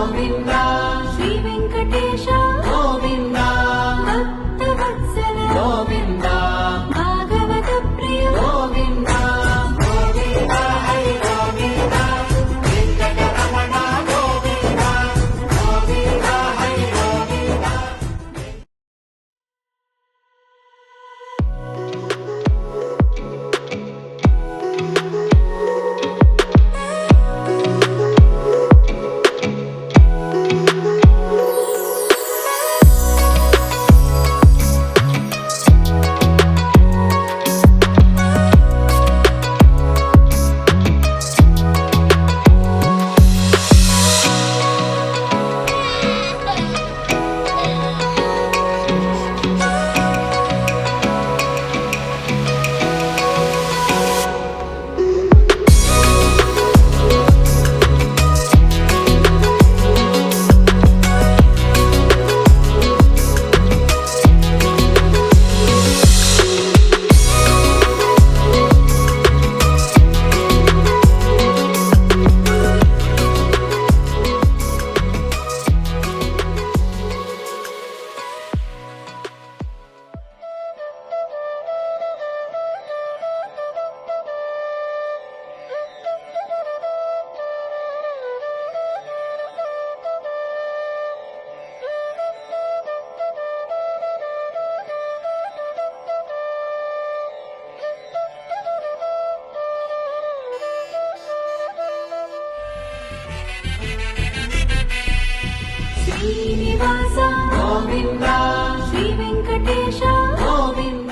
గోవింద శ్రీ వెంకటేశ గోవింద భక్తవత్సల గోవింద భాగవత ప్రియ గోవింద గోవింద హరి గోవింద వెంకటరమణ గోవింద గోవింద హరి గోవింద. శ్రీనివాస గోవింద శ్రీ వెంకటేశ గోవింద.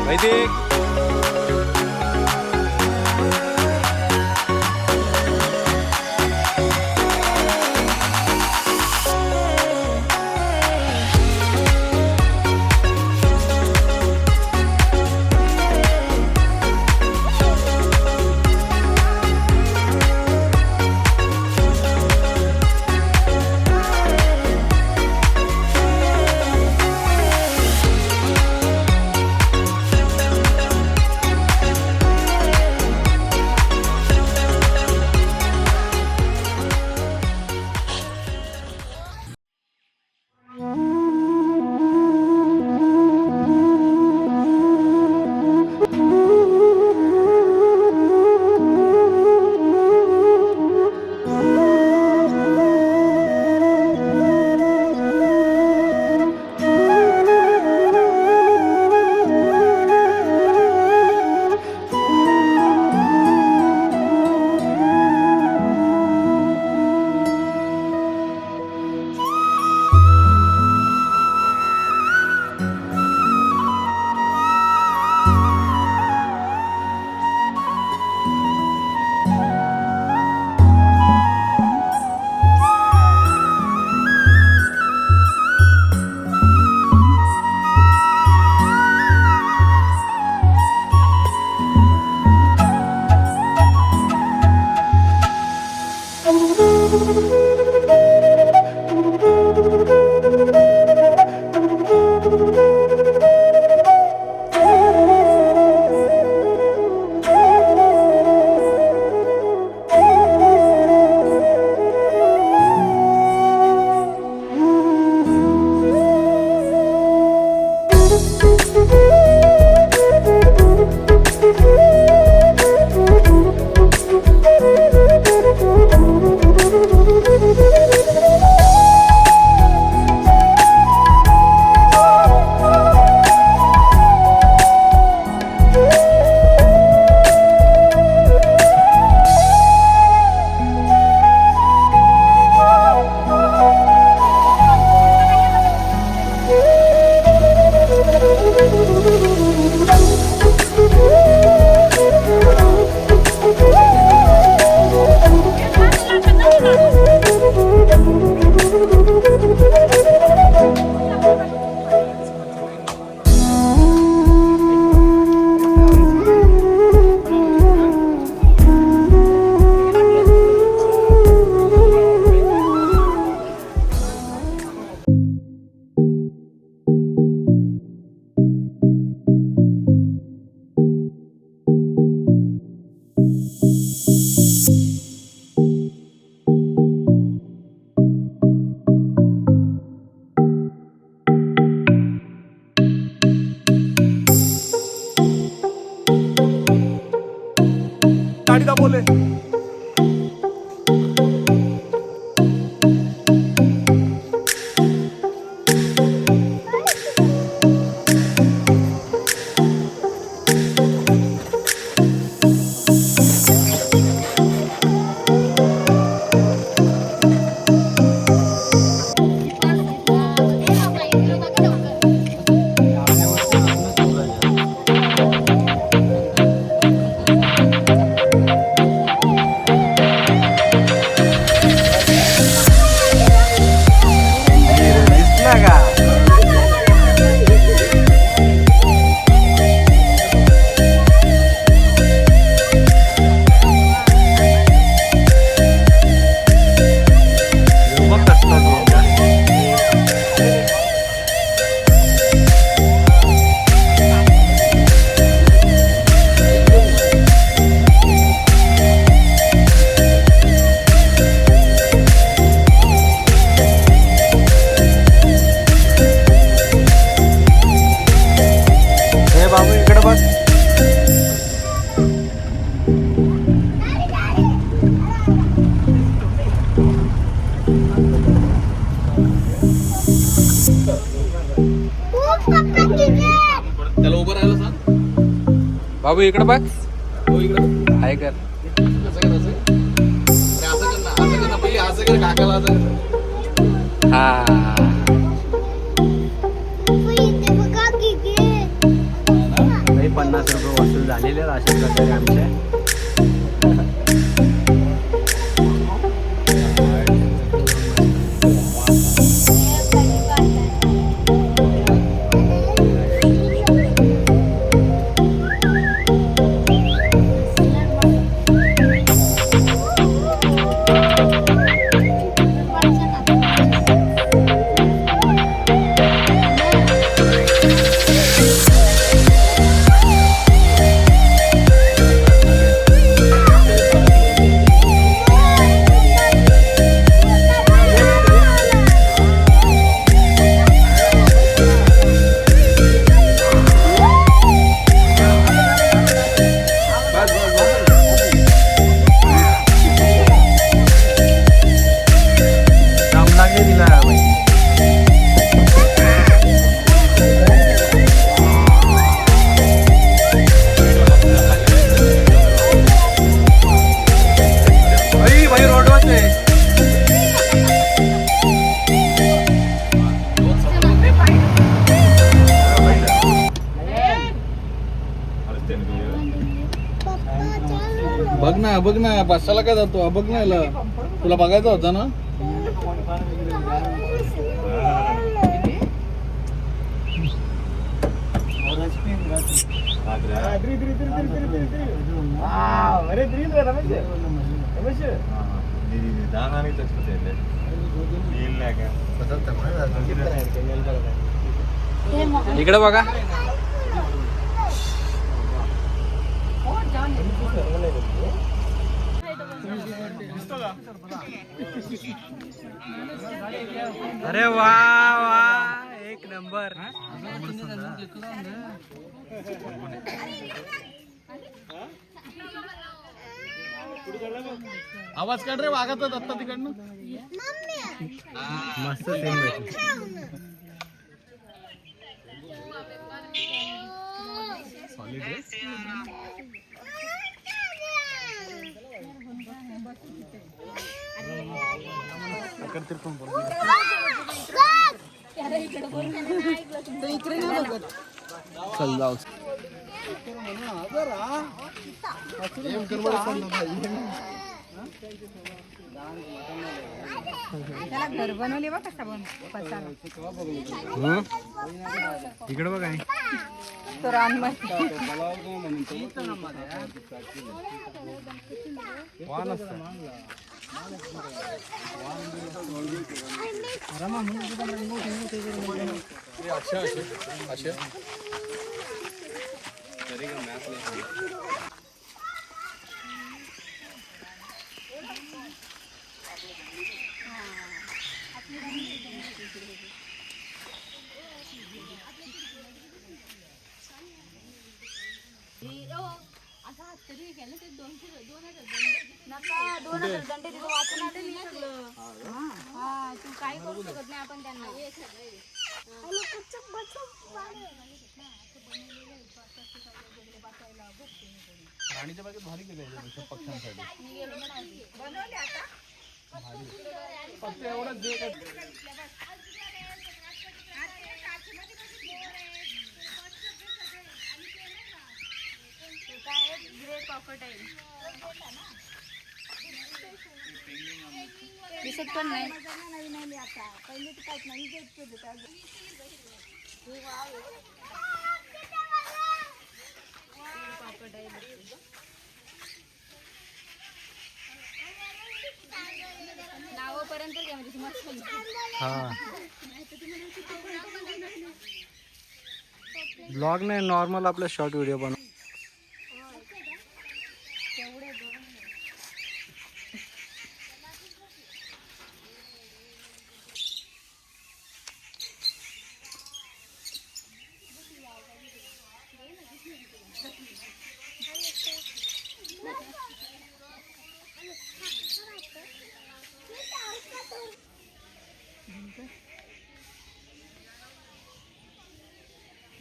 వైదిక్ बाबू इकडे बघ. हो इकडं हाय कर. असं कर असं कर ना पहिले असं कर काकाला असं कर. हा. काही 50 रुपये वसूल झालेले आहेत अशा प्रकारे आमच्या. दम लागले तिला बाई. भाई रोडवरच आहे. बघ ना बसायला काय जातो बघ ना याला. तुला बघायचा होता ना. इकडे बघा. अरे वा वा एक नंबर. आवाज काढ रे वागाचा दत्ता तिकडनं. मस्त सीन भेटली. चल जाऊ. घर बनवले बा कसा इकडे बघ. तो रानमध्ये तू काही करू शकत नाही आपण त्यांना. राणीच्या बागेत भारी केलं पक्ष्यांसाठी. फक्त एवढंच जे दिसत पण नाही. नावापर्यंत घ्या म्हणजे मस्त. हा ब्लॉग नाही नॉर्मल आपला शॉर्ट व्हिडिओ बनव.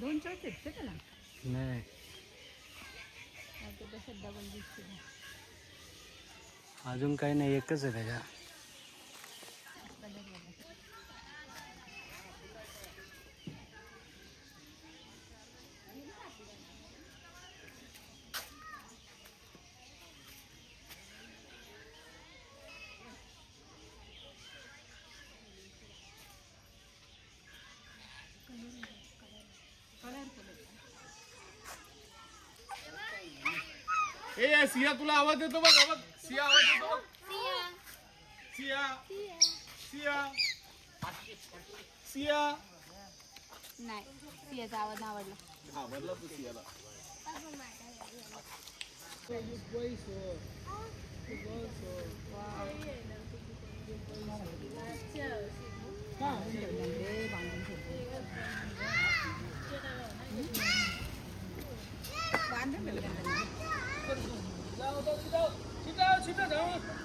दोन चॉईस आहेत त्याला. नाही अजून काही नाही, एकच आहे त्याच्या. ए सिया तुला आवाज येतो बघ बघ सिया आवाज येतो बघ सिया सिया सिया नाही सियाचा आवाज नाही आवडला. आवडला तू सियाला. बांधून ठेवलं. जाऊ